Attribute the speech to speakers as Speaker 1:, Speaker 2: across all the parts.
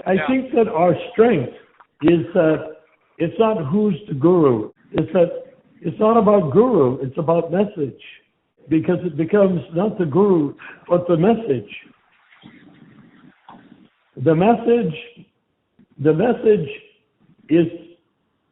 Speaker 1: I think that our strength is that it's not who's the guru. It's that it's not about guru, it's about message. Because it becomes not the guru, but the message. The message is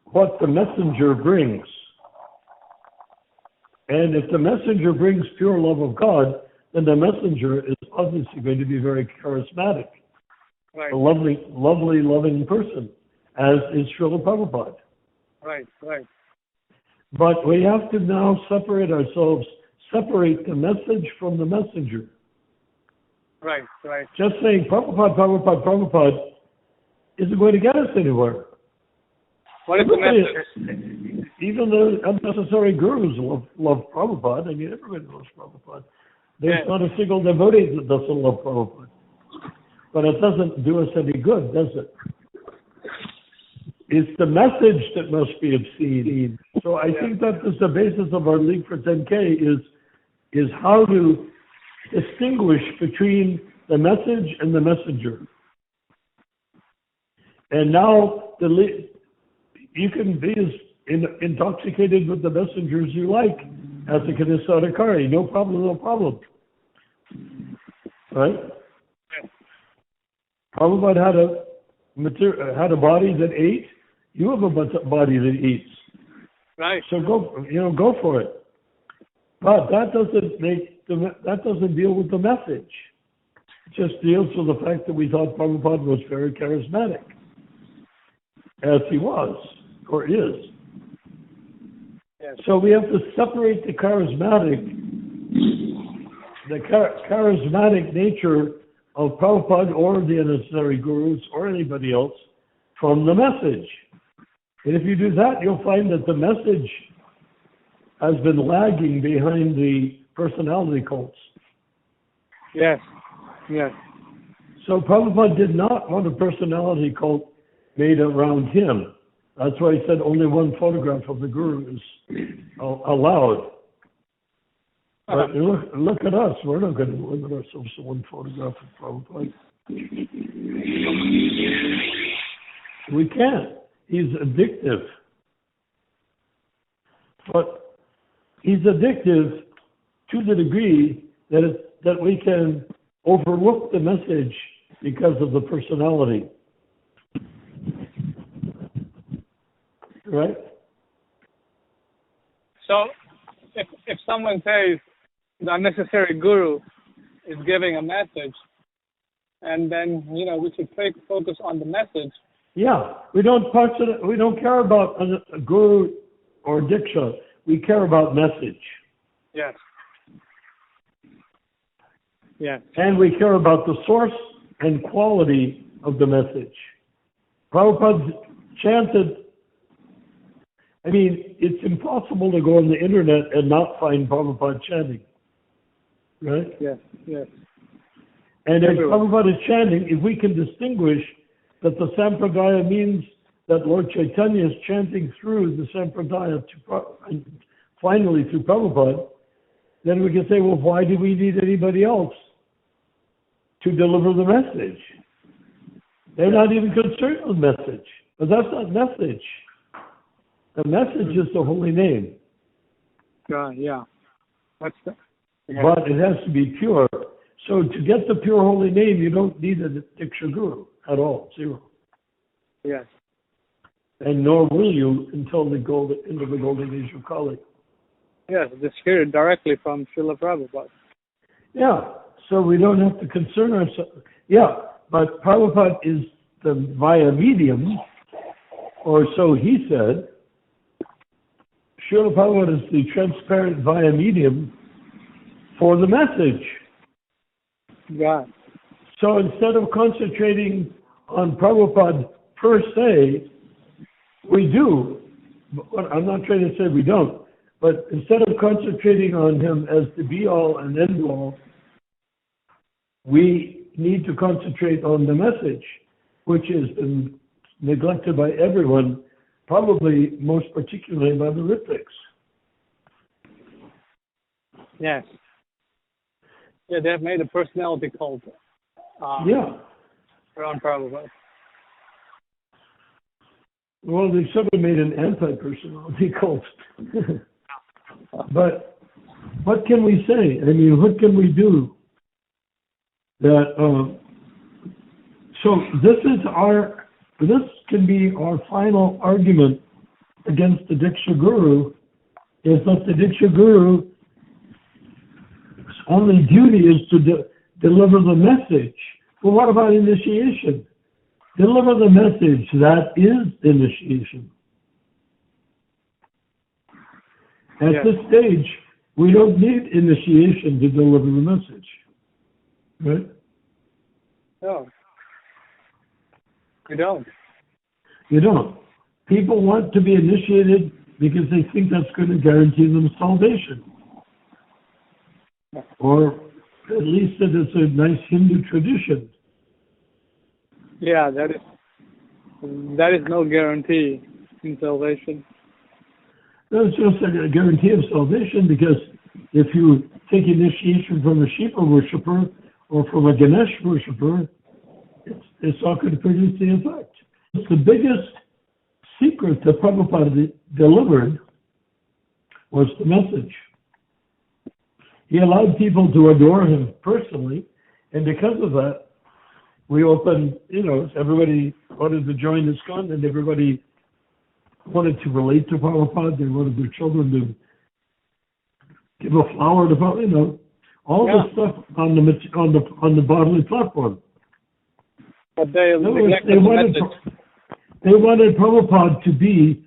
Speaker 1: what the messenger brings. And if the messenger brings pure love of God, then the messenger is obviously going to be very charismatic.
Speaker 2: Right.
Speaker 1: A lovely, loving person, as is Srila Prabhupada.
Speaker 2: Right.
Speaker 1: But we have to now separate the message from the messenger.
Speaker 2: Right.
Speaker 1: Just saying Prabhupada isn't going to get us anywhere.
Speaker 2: What is the message?
Speaker 1: Even the unnecessary gurus love Prabhupada. I mean, everybody loves Prabhupada. There's not a single devotee that doesn't love Prabhupada. But it doesn't do us any good, does it? It's the message that must be obscene. So I think that is the basis of our League for 10K is how to distinguish between the message and the messenger. And now you can be as intoxicated with the messenger as you like as a Kanisarikari. No problem. Right? Prabhupada had a body that ate. You have a body that eats.
Speaker 2: Right.
Speaker 1: So go for it. But that doesn't deal with the message. It just deals with the fact that we thought Prabhupada was very charismatic, as he was or is.
Speaker 2: Yes.
Speaker 1: So we have to separate the charismatic nature of Prabhupada or the unnecessary gurus or anybody else from the message. And if you do that, you'll find that the message has been lagging behind the personality cults.
Speaker 2: Yes.
Speaker 1: So Prabhupada did not want a personality cult made around him. That's why he said only one photograph of the guru is allowed. But look at us. We're not going to limit ourselves to one photograph of Prabhupada. We can't. He's addictive. But he's addictive to the degree that we can overlook the message because of the personality. Right?
Speaker 2: So if someone says the unnecessary guru is giving a message, and then we should focus on the message.
Speaker 1: Yeah, we don't care about a guru or diksha. We care about message.
Speaker 2: Yes.
Speaker 1: And we care about the source and quality of the message. Prabhupada chanted. I mean, it's impossible to go on the internet and not find Prabhupada chanting. Right?
Speaker 2: Yes.
Speaker 1: And if Prabhupada is chanting, if we can distinguish that the Sampradaya means that Lord Chaitanya is chanting through the Sampradaya and finally through Prabhupada, then we can say, well, why do we need anybody else to deliver the message? They're not even concerned with message. But that's not message. The message is the holy name.
Speaker 2: Yeah.
Speaker 1: But it has to be pure. So to get the pure holy name, you don't need a Diksha Guru at all. Zero.
Speaker 2: Yes.
Speaker 1: And nor will you until into the golden age of Kali.
Speaker 2: Yes, just hear it directly from Srila Prabhupada.
Speaker 1: Yeah. So we don't have to concern ourselves. Yeah. But Prabhupada is the via medium, or so he said. Srila Prabhupada is the transparent via medium for the message.
Speaker 2: Yeah.
Speaker 1: So instead of concentrating on Prabhupada per se, we do. I'm not trying to say we don't, but instead of concentrating on him as the be-all and end-all, we need to concentrate on the message, which has been neglected by everyone, probably most particularly by the Ritviks.
Speaker 2: Yes. Yeah, they have made a personality cult. Around Prabhupada.
Speaker 1: Well, they should have made an anti-personality cult. But what can we say? I mean, what can we do? So this can be our final argument against the Diksha Guru, is that the Diksha Guru's only duty is to deliver the message. Well, what about initiation? Deliver the message. That is initiation. At this stage, we don't need initiation to deliver the message. Right?
Speaker 2: No. You don't.
Speaker 1: You don't. People want to be initiated because they think that's going to guarantee them salvation. Or at least that it's a nice Hindu tradition.
Speaker 2: Yeah, that is no guarantee in salvation.
Speaker 1: It's just a guarantee of salvation, because if you take initiation from a Shiva worshipper or from a Ganesh worshipper, it's not going to produce the effect. It's the biggest secret that Prabhupada delivered was the message. He allowed people to adore him personally, and because of that, we opened, everybody wanted to join ISKCON, and everybody wanted to relate to Prabhupada. They wanted their children to give a flower to Prabhupada, all this stuff on the bodily platform.
Speaker 2: But they
Speaker 1: wanted Prabhupada to be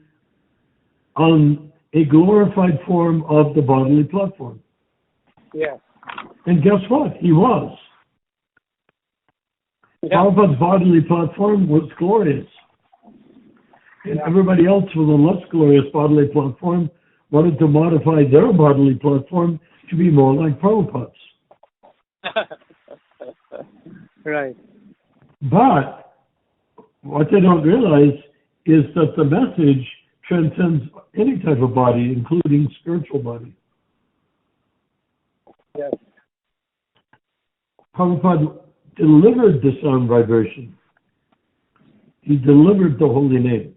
Speaker 1: on a glorified form of the bodily platform.
Speaker 2: Yeah.
Speaker 1: And guess what? He was. Yeah. Prabhupada's bodily platform was glorious. And everybody else with a less glorious bodily platform wanted to modify their bodily platform to be more like Prabhupada's.
Speaker 2: Right.
Speaker 1: But what they don't realize is that the message transcends any type of body, including spiritual body.
Speaker 2: Yes.
Speaker 1: Prabhupada delivered the sound vibration. He delivered the holy name.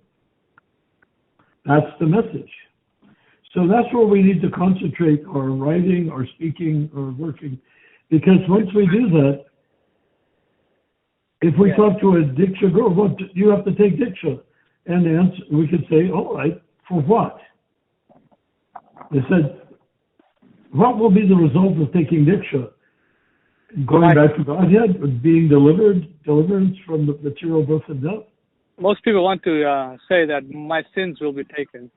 Speaker 1: That's the message. So that's where we need to concentrate our writing, our speaking, our working. Because once we do that, if we talk to a Diksha Guru, well, you have to take Diksha. And the answer, we could say, all right, for what? They said, what will be the result of taking Diksha? Going back to Godhead, being deliverance from the material birth and death?
Speaker 2: Most people want to say that my sins will be taken.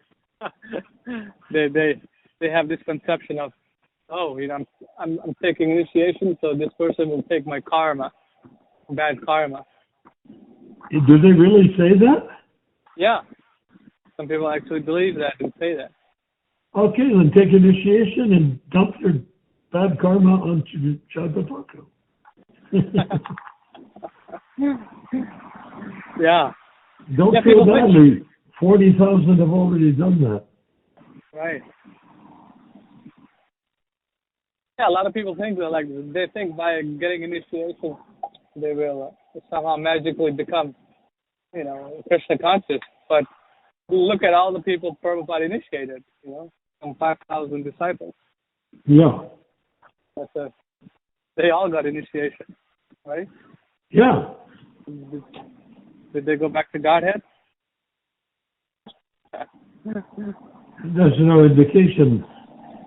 Speaker 2: They have this conception of, I'm taking initiation, so this person will take my karma, bad karma.
Speaker 1: Do they really say that?
Speaker 2: Yeah. Some people actually believe that and say that.
Speaker 1: Okay, then take initiation and dump your bad karma onto Jagapaka.
Speaker 2: Yeah.
Speaker 1: Don't feel badly. 40,000 have already done that.
Speaker 2: Right. Yeah, a lot of people think that, they think by getting initiation, they will somehow magically become, Krishna conscious. But look at all the people Prabhupada initiated, some 5,000 disciples.
Speaker 1: Yeah.
Speaker 2: They all got initiation, right?
Speaker 1: Yeah.
Speaker 2: Did they go back to Godhead?
Speaker 1: There's no indication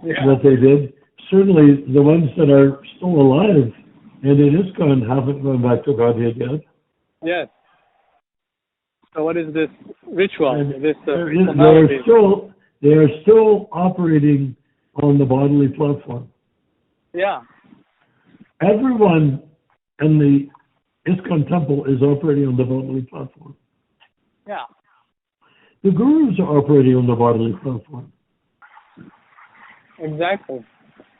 Speaker 1: that they did. Certainly the ones that are still alive and in ISKCON haven't gone back to Godhead yet.
Speaker 2: Yes. So what is this ritual?
Speaker 1: They are still operating on the bodily platform.
Speaker 2: Yeah.
Speaker 1: Everyone in the ISKCON temple is operating on the bodily platform.
Speaker 2: Yeah.
Speaker 1: The gurus are operating on the bodily platform.
Speaker 2: Exactly.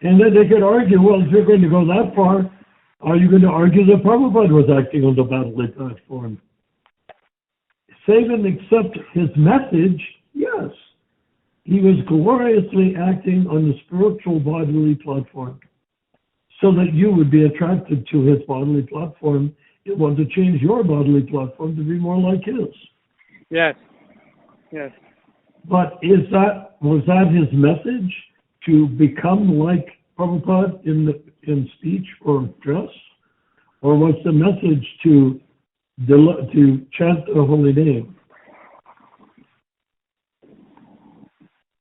Speaker 1: And then they could argue, well, if you're going to go that far, are you going to argue that Prabhupada was acting on the bodily platform? Save and accept his message, yes. He was gloriously acting on the spiritual bodily platform, so that you would be attracted to his bodily platform and want to change your bodily platform to be more like his.
Speaker 2: Yes. Yes.
Speaker 1: But was that his message to become like Prabhupada in speech or dress, or was the message to chant the holy name?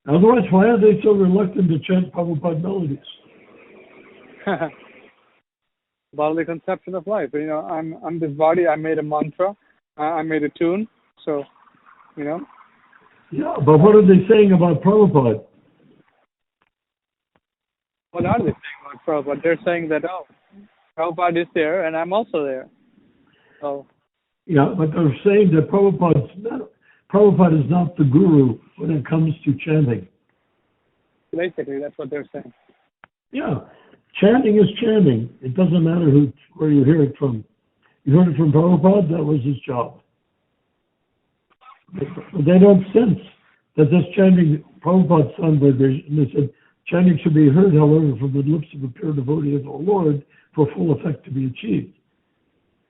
Speaker 1: Otherwise, why are they so reluctant to chant Prabhupada melodies?
Speaker 2: Bodily conception of life. You know, I'm this body. I made a mantra. I made a tune. So, you know.
Speaker 1: Yeah, but what are they saying about Prabhupada?
Speaker 2: What are they saying about Prabhupada? They're saying that, oh, Prabhupada is there and I'm also there. So.
Speaker 1: Yeah, but they're saying that Prabhupada is not the guru when it comes to chanting.
Speaker 2: Basically, that's what they're saying.
Speaker 1: Yeah, chanting is chanting. It doesn't matter where you hear it from. You heard it from Prabhupada, that was his job. But they don't sense that this chanting, Prabhupada's son, they said, chanting should be heard, however, from the lips of a pure devotee of the Lord for full effect to be achieved.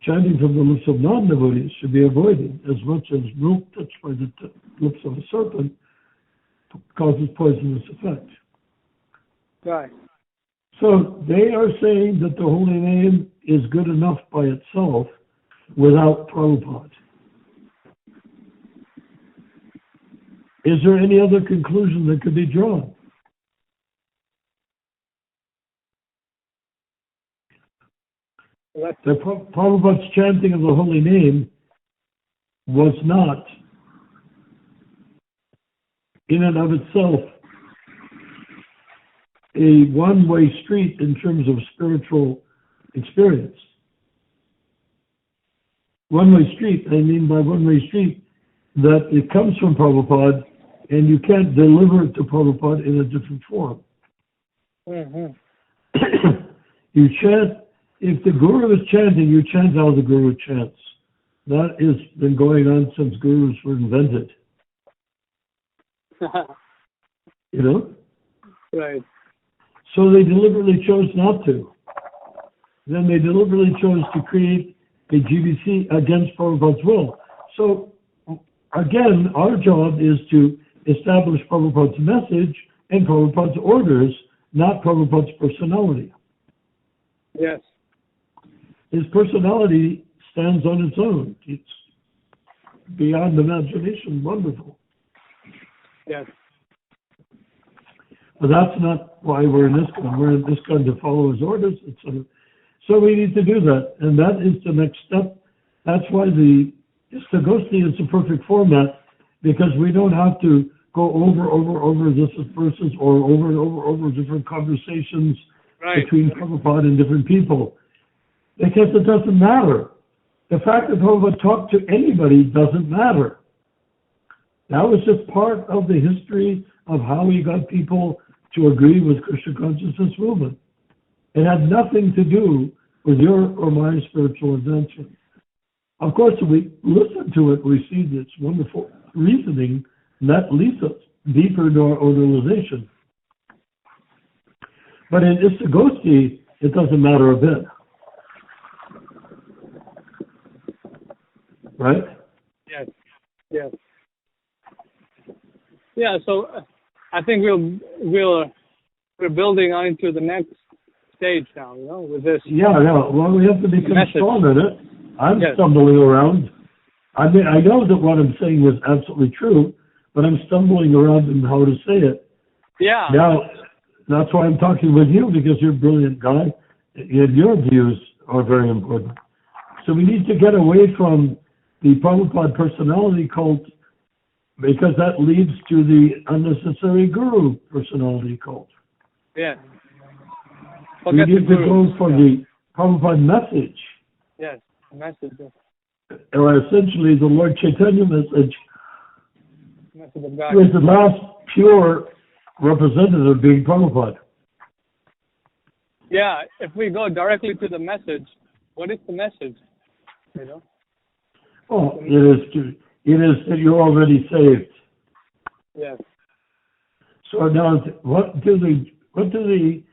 Speaker 1: Chanting from the lips of non-devotees should be avoided, as much as milk touched by the lips of a serpent causes poisonous effect.
Speaker 2: Right.
Speaker 1: So they are saying that the holy name is good enough by itself without Prabhupada. Is there any other conclusion that could be drawn? The Prabhupada's chanting of the holy name was not, in and of itself, a one-way street in terms of spiritual experience. One-way street, I mean by one-way street, that it comes from Prabhupada and you can't deliver it to Prabhupada in a different form.
Speaker 2: Mm-hmm.
Speaker 1: You chant, if the Guru is chanting, you chant how the Guru chants. That has been going on since Gurus were invented. You know?
Speaker 2: Right.
Speaker 1: So they deliberately chose not to. Then they deliberately chose to create a GBC against Prabhupada's will. So, again, our job is to establish Prabhupada's message and Prabhupada's orders, not Prabhupada's personality.
Speaker 2: Yes.
Speaker 1: His personality stands on its own. It's beyond imagination, wonderful.
Speaker 2: Yes. But
Speaker 1: that's not why we're in ISKCON. We're in ISKCON to follow his orders, etc. So we need to do that, and that is the next step. That's why the ISKCON is the perfect format, because we don't have to go over this verses or over different conversations between Prabhupada and different people, because it doesn't matter. The fact that Prabhupada talked to anybody doesn't matter. That was just part of the history of how he got people to agree with Krishna consciousness movement. It had nothing to do with your or my spiritual advancement. Of course, if we listen to it, we see this wonderful reasoning that leads us deeper into our own realization. But in ISKCON, it doesn't matter a bit. Right?
Speaker 2: Yes. Yes. Yeah. So I think we're building on into the next stage now. You know, with this.
Speaker 1: Yeah. Well, we have to become strong in it. I'm
Speaker 2: Yes.
Speaker 1: stumbling around. I mean, I know that what I'm saying is absolutely true, but I'm stumbling around in how to say it.
Speaker 2: Yeah.
Speaker 1: Now, that's why I'm talking with you, because you're a brilliant guy, and your views are very important. So we need to get away from the Prabhupada personality cult, because that leads to the unnecessary guru personality cult.
Speaker 2: Yeah.
Speaker 1: We need to go for the Prabhupada message.
Speaker 2: Yes, message.
Speaker 1: Or essentially the Lord Chaitanya message,
Speaker 2: Message of God.
Speaker 1: who is the last pure representative being Prabhupada.
Speaker 2: Yeah, if we go directly to the message, what is the message? You know?
Speaker 1: Oh, it is that you're already saved.
Speaker 2: Yes.
Speaker 1: So now, what do the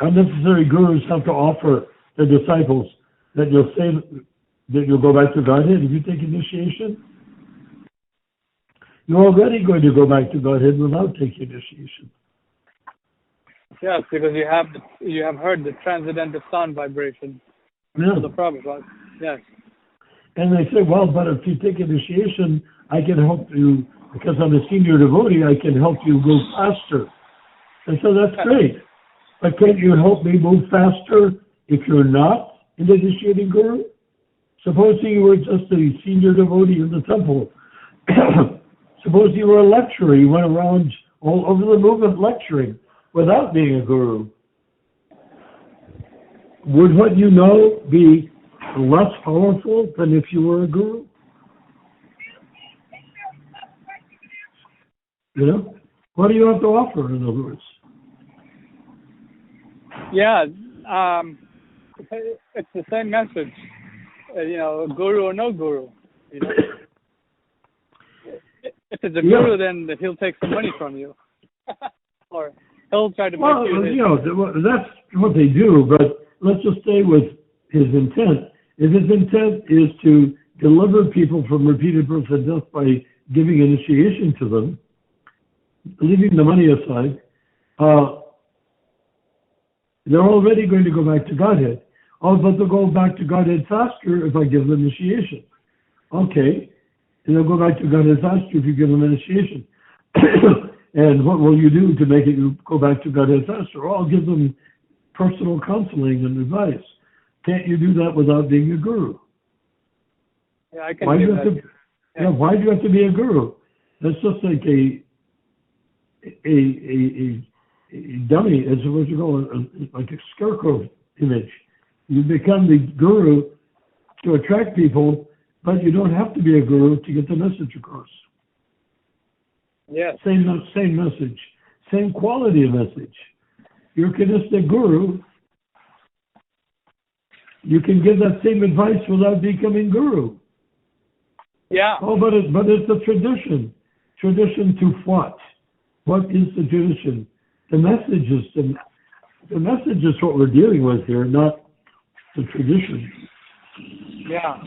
Speaker 1: unnecessary gurus have to offer their disciples? That you'll go back to Godhead if you take initiation? You're already going to go back to Godhead without taking initiation.
Speaker 2: Yes, because you have heard the transcendental sound vibration of the Prabhupada. Yes.
Speaker 1: And they say, well, but if you take initiation, I can help you, because I'm a senior devotee, I can help you go faster. I said, that's great. But can't you help me move faster if you're not an initiating guru? Supposing you were just a senior devotee in the temple. Suppose you were a lecturer, you went around all over the movement lecturing without being a guru. Would what you know be less powerful than if you were a guru? You know? What do you have to offer, in other words?
Speaker 2: Yeah, it's the same message. Guru or no guru. You know? If it's a guru, then he'll take some money from you. Or he'll try to make you...
Speaker 1: that's what they do, but let's just stay with his intent. If his intent is to deliver people from repeated birth and death by giving initiation to them, leaving the money aside, they're already going to go back to Godhead. Oh, but they'll go back to Godhead faster if I give them initiation. Okay, and they'll go back to Godhead faster if you give them initiation. And what will you do to make it go back to Godhead faster? Well, I'll give them personal counseling and advice. Can't you do that without being a guru?
Speaker 2: Yeah, I can do that.
Speaker 1: Why do you have to be a guru? That's just like a dummy, as what you call like a scarecrow image. You become the guru to attract people, but you don't have to be a guru to get the message across.
Speaker 2: Yes.
Speaker 1: Same message, same quality of message. You're just a guru. You can give that same advice without becoming guru.
Speaker 2: Yeah.
Speaker 1: Oh, but it's a tradition. Tradition to what? What is the tradition? The message is what we're dealing with here, not the tradition.
Speaker 2: Yeah.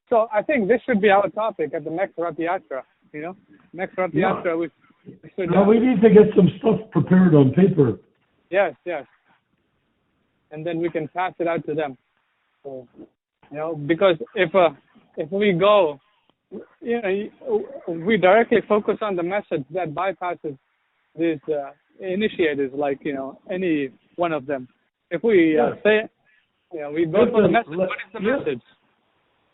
Speaker 2: So I think this should be our topic at the next Rath Yatra. Next Rath Yatra, we should...
Speaker 1: Now we need to get some stuff prepared on paper.
Speaker 2: Yes. And then we can pass it out to them. So, because if we go, we directly focus on the message that bypasses these initiators, like, any one of them. If we say, we go for the message, what is the message?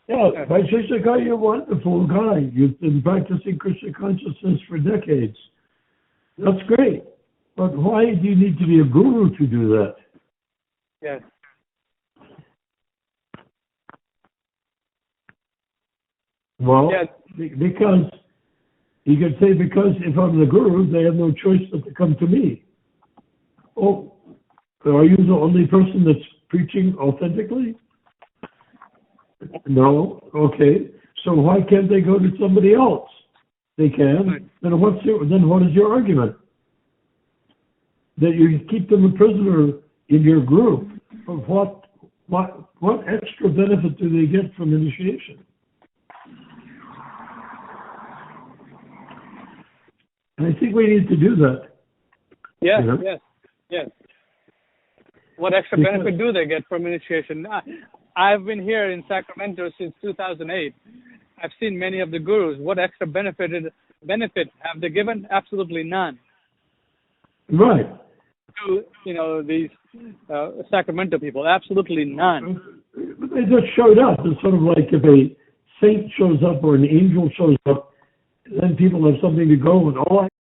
Speaker 1: Yeah, by Shishaka, you're a wonderful guy. You've been practicing Krishna consciousness for decades. That's great. But why do you need to be a guru to do that?
Speaker 2: Yes.
Speaker 1: Well, because you can say, because if I'm the guru, they have no choice but to come to me. Oh, are you the only person that's preaching authentically? No. Okay. So why can't they go to somebody else? They can. Then what is your argument? That you keep them a prisoner in your group. But what extra benefit do they get from initiation? And I think we need to do that.
Speaker 2: Yes. What extra benefit do they get from initiation? I've been here in Sacramento since 2008. I've seen many of the gurus. What extra benefit have they given? Absolutely none.
Speaker 1: Right.
Speaker 2: To these Sacramento people, absolutely none.
Speaker 1: But they just showed up. It's sort of like if a saint shows up or an angel shows up, then people have something to go with. All I